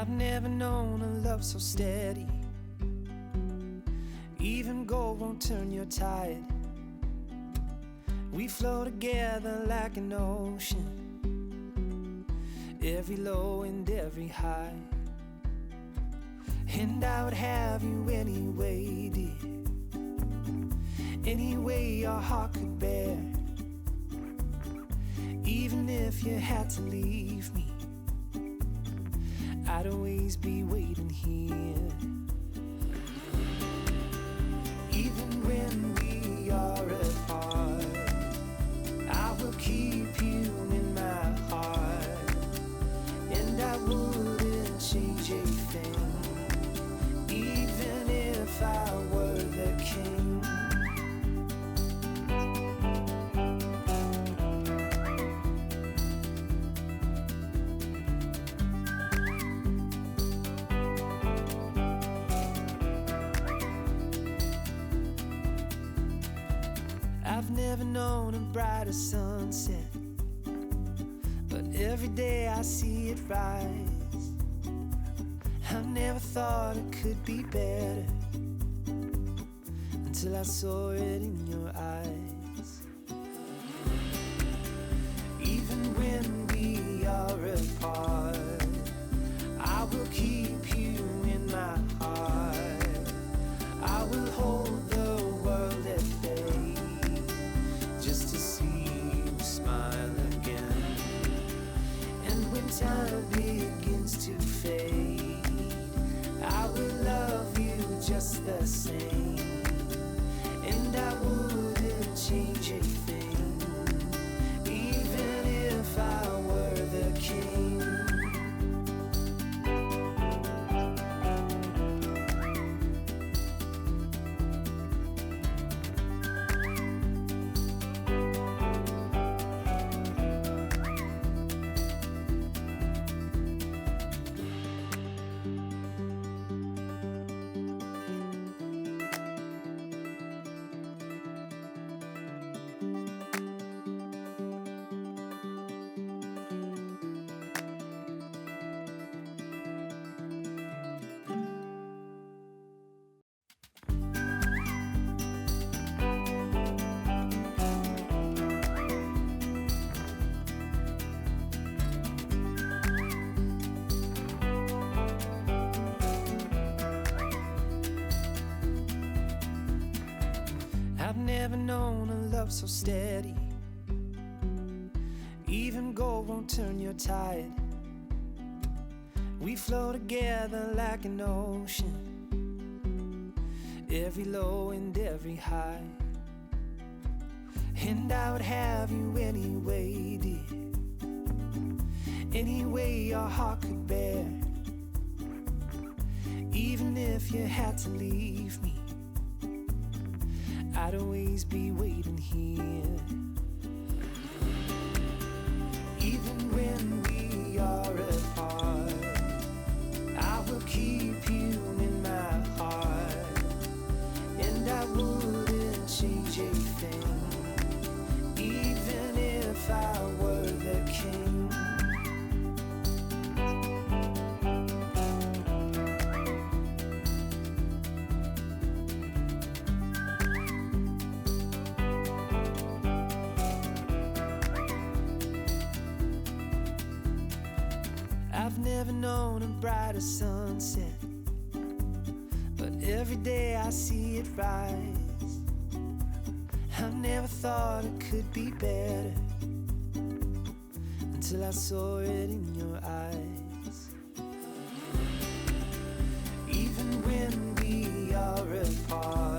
I've never known a love so steady. Even gold won't turn your tide. We flow together like an ocean, every low and every high. And I would have you anyway, dear, any way your heart could bear. Even if you had to leave me, I'd always be waiting here. Even when we are apart, I will keep you in my heart. And I wouldn't change a thing, even if I were the king. I've never known a brighter sunset, but every day I see it rise. I've never thought it could be better until I saw it in your eyes. Even when we are apart, I will keep you in my heart. I will hold the world at bay just to see you smile again. And when time begins to fade, I will love you just the same. And I wouldn't change a thing, even if I were the king. I've never known a love so steady. Even gold won't turn your tide. We flow together like an ocean, every low and every high. And I would have you anyway, dear, any way your heart could bear. Even if you had to leave me, I'd always be waiting here. Even when we are apart, I will keep you in my heart. And I wouldn't change a thing, even if I were the king. I've never known a brighter sunset, but every day I see it rise. I've never thought it could be better until I saw it in your eyes. Even when we are apart,